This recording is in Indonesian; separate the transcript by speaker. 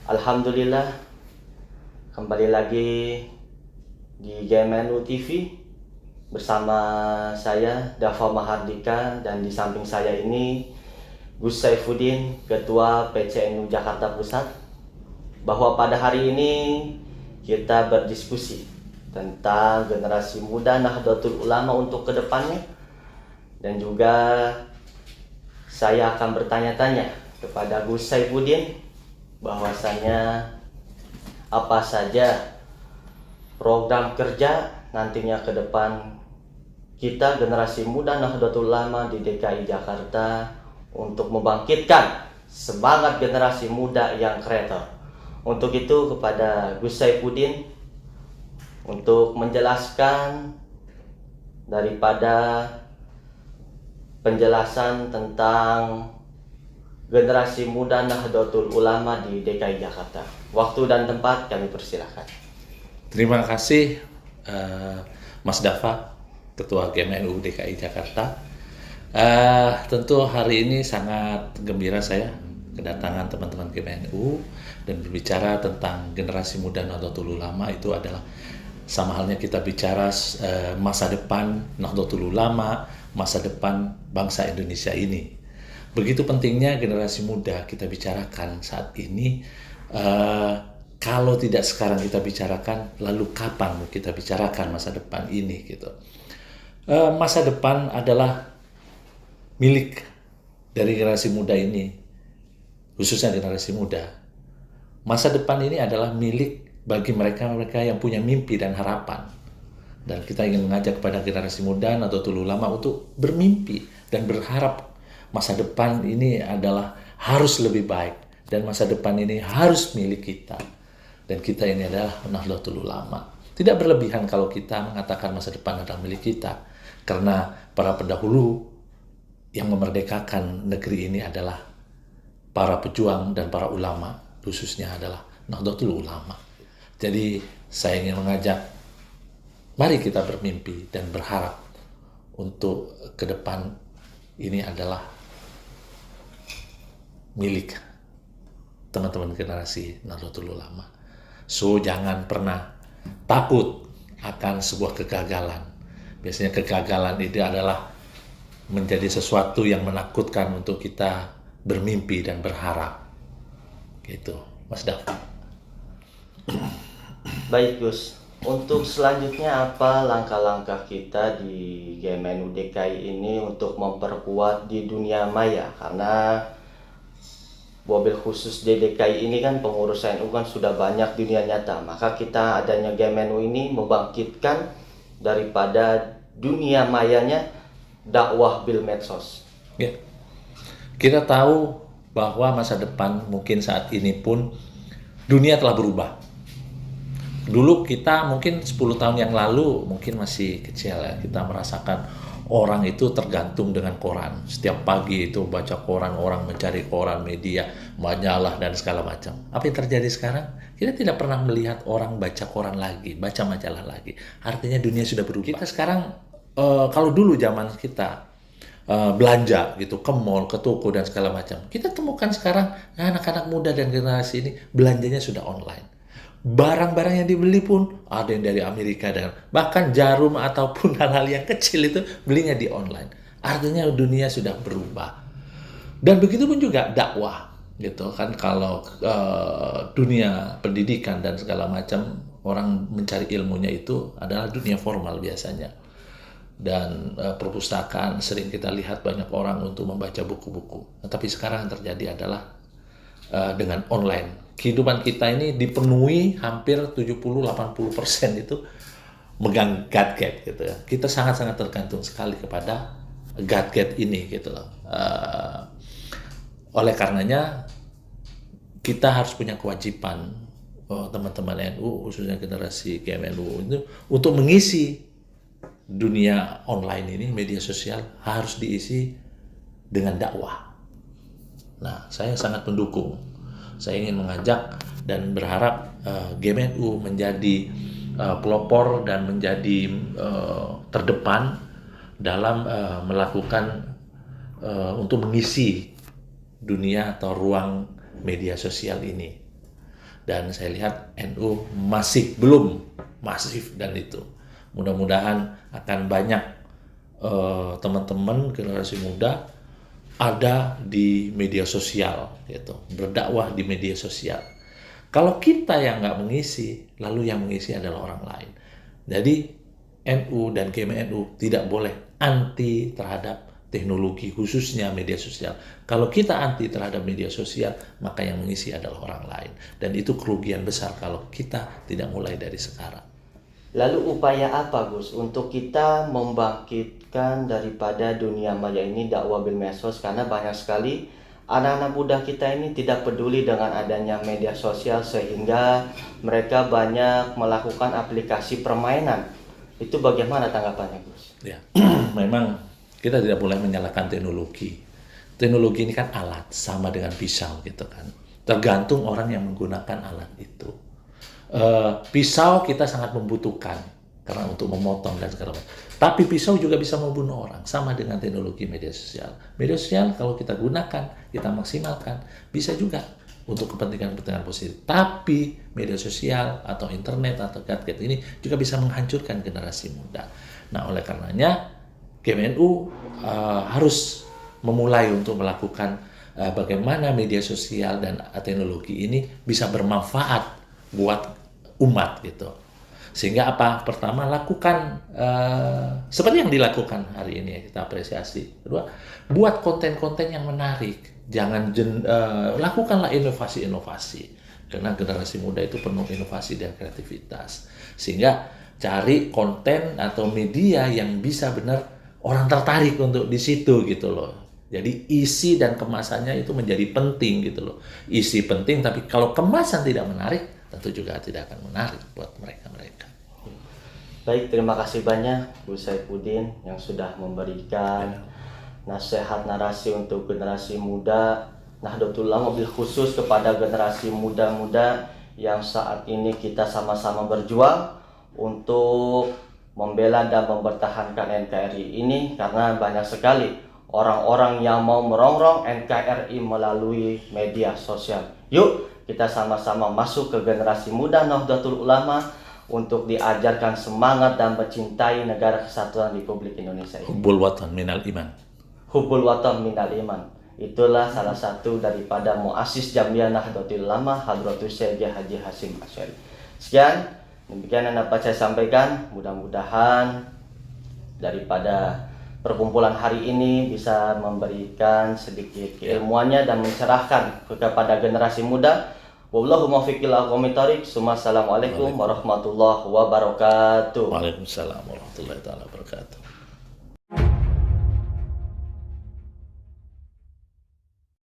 Speaker 1: Alhamdulillah, kembali lagi di GMNU TV bersama saya Dava Mahardika, dan di samping saya ini Gus Saifuddin, Ketua PCNU Jakarta Pusat. Bahwa pada hari ini kita berdiskusi tentang generasi muda Nahdlatul Ulama untuk kedepannya, dan juga saya akan bertanya-tanya kepada Gus Saifuddin bahwasanya apa saja program kerja nantinya ke depan kita generasi muda Nahdlatul Ulama di DKI Jakarta untuk membangkitkan semangat generasi muda yang kreatif. Untuk itu kepada Gus Saifuddin untuk menjelaskan daripada penjelasan tentang generasi muda Nahdlatul Ulama di DKI Jakarta. Waktu dan tempat kami persilahkan.
Speaker 2: Terima kasih Mas Dava, Ketua GMNU DKI Jakarta. Tentu hari ini sangat gembira saya kedatangan teman-teman GMNU dan berbicara tentang generasi muda Nahdlatul Ulama. Itu adalah sama halnya kita bicara masa depan Nahdlatul Ulama, masa depan bangsa Indonesia ini. Begitu pentingnya generasi muda kita bicarakan saat ini. Kalau tidak sekarang kita bicarakan, lalu kapan kita bicarakan masa depan ini gitu. Masa depan adalah milik dari generasi muda ini, khususnya generasi muda. Masa depan ini adalah milik bagi mereka-mereka yang punya mimpi dan harapan. Dan kita ingin mengajak kepada generasi muda Nahdlatul Ulama untuk bermimpi dan berharap masa depan ini adalah harus lebih baik, dan masa depan ini harus milik kita. Dan kita ini adalah Nahdlatul Ulama. Tidak berlebihan kalau kita mengatakan masa depan adalah milik kita, karena para pendahulu yang memerdekakan negeri ini adalah para pejuang dan para ulama, khususnya adalah Nahdlatul Ulama. Jadi saya ingin mengajak, mari kita bermimpi dan berharap untuk ke depan ini adalah milik teman-teman generasi Nahdlatul Ulama. So, jangan pernah takut akan sebuah kegagalan. Biasanya kegagalan itu adalah menjadi sesuatu yang menakutkan untuk kita bermimpi dan berharap. Gitu, Mas Dava.
Speaker 1: Baik Gus, untuk selanjutnya apa langkah-langkah kita di GMNU DKI ini untuk memperkuat di dunia maya? Karena mobil khusus di DKI ini kan pengurus NU kan sudah banyak di dunia nyata. Maka kita adanya GMNU ini membangkitkan daripada dunia mayanya dakwah bil medsos.
Speaker 2: Ya. Kita tahu bahwa masa depan mungkin saat ini pun dunia telah berubah. Dulu kita mungkin 10 tahun yang lalu mungkin masih kecil ya, kita merasakan orang itu tergantung dengan koran. Setiap pagi itu baca koran, orang mencari koran, media, majalah dan segala macam. Apa yang terjadi sekarang? Kita tidak pernah melihat orang baca koran lagi, baca majalah lagi. Artinya dunia sudah berubah. Kita sekarang kalau dulu zaman kita belanja gitu ke mall, ke toko dan segala macam, kita temukan sekarang anak-anak muda dan generasi ini belanjanya sudah online. Barang-barang yang dibeli pun ada yang dari Amerika, dan bahkan jarum ataupun hal-hal yang kecil itu belinya di online. Artinya dunia sudah berubah. Dan begitu pun juga dakwah gitu kan. Kalau dunia pendidikan dan segala macam, orang mencari ilmunya itu adalah dunia formal biasanya. Dan perpustakaan sering kita lihat banyak orang untuk membaca buku-buku. Nah, tapi sekarang yang terjadi adalah dengan online. Kehidupan kita ini dipenuhi hampir 70-80% itu megang gadget gitu ya. Kita sangat-sangat tergantung sekali kepada gadget ini gitu loh. Oleh karenanya kita harus punya kewajiban, teman-teman NU khususnya generasi GMNU itu, untuk mengisi dunia online ini, media sosial harus diisi dengan dakwah. Nah, saya sangat mendukung. Saya ingin mengajak dan berharap GMNU menjadi pelopor dan menjadi terdepan dalam melakukan untuk mengisi dunia atau ruang media sosial ini. Dan saya lihat NU masih belum masif dan itu. Mudah-mudahan akan banyak teman-teman generasi muda ada di media sosial, gitu, berdakwah di media sosial. Kalau kita yang nggak mengisi, lalu yang mengisi adalah orang lain. Jadi NU dan GMNU tidak boleh anti terhadap teknologi, khususnya media sosial. Kalau kita anti terhadap media sosial, maka yang mengisi adalah orang lain. Dan itu kerugian besar kalau kita tidak mulai dari sekarang.
Speaker 1: Lalu upaya apa Gus untuk kita membangkitkan daripada dunia maya ini dakwah bil medsos, karena banyak sekali anak-anak muda kita ini tidak peduli dengan adanya media sosial sehingga mereka banyak melakukan aplikasi permainan. Itu bagaimana tanggapannya Gus?
Speaker 2: Ya, memang kita tidak boleh menyalahkan teknologi. Teknologi ini kan alat, sama dengan pisau gitu kan. Tergantung orang yang menggunakan alat itu. Pisau kita sangat membutuhkan karena untuk memotong dan segala macam. Tapi pisau juga bisa membunuh orang, sama dengan teknologi media sosial. Media sosial kalau kita gunakan, kita maksimalkan, bisa juga untuk kepentingan-kepentingan positif. Tapi media sosial atau internet atau gadget ini juga bisa menghancurkan generasi muda. Nah, oleh karenanya GMNU harus memulai untuk melakukan bagaimana media sosial dan teknologi ini bisa bermanfaat buat umat gitu. Sehingga apa? Pertama, lakukan seperti yang dilakukan hari ini, kita apresiasi. Kedua, buat konten-konten yang menarik. Jangan lakukanlah inovasi-inovasi. Karena generasi muda itu penuh inovasi dan kreativitas. Sehingga cari konten atau media yang bisa benar orang tertarik untuk di situ gitu loh. Jadi isi dan kemasannya itu menjadi penting gitu loh. Isi penting, tapi kalau kemasan tidak menarik, tentu juga tidak akan menarik buat mereka-mereka.
Speaker 1: Baik, terima kasih banyak Bu Saifuddin yang sudah memberikan nasihat narasi untuk generasi muda Nahdlatul Ulama, mobil khusus kepada generasi muda-muda yang saat ini kita sama-sama berjuang untuk membela dan mempertahankan NKRI ini, karena banyak sekali orang-orang yang mau merongrong NKRI melalui media sosial. Yuk kita sama-sama masuk ke generasi muda Nahdlatul Ulama untuk diajarkan semangat dan mencintai negara kesatuan Republik Indonesia ini.
Speaker 2: Hubbul watan minal iman.
Speaker 1: Hubbul watan minal iman. Itulah salah satu daripada muassis Jamiah Nahdlatul Ulama Hadratus Syekh Haji Hasyim Asy'ari. Sekian, demikian yang dapat saya sampaikan. Mudah-mudahan daripada perkumpulan hari ini bisa memberikan sedikit keilmuannya dan mencerahkan kepada generasi muda. Wallahu muwaffiq ila aqwamit thoriq. Assalamualaikum warahmatullahi wabarakatuh.
Speaker 2: Waalaikumsalam warahmatullahi wabarakatuh.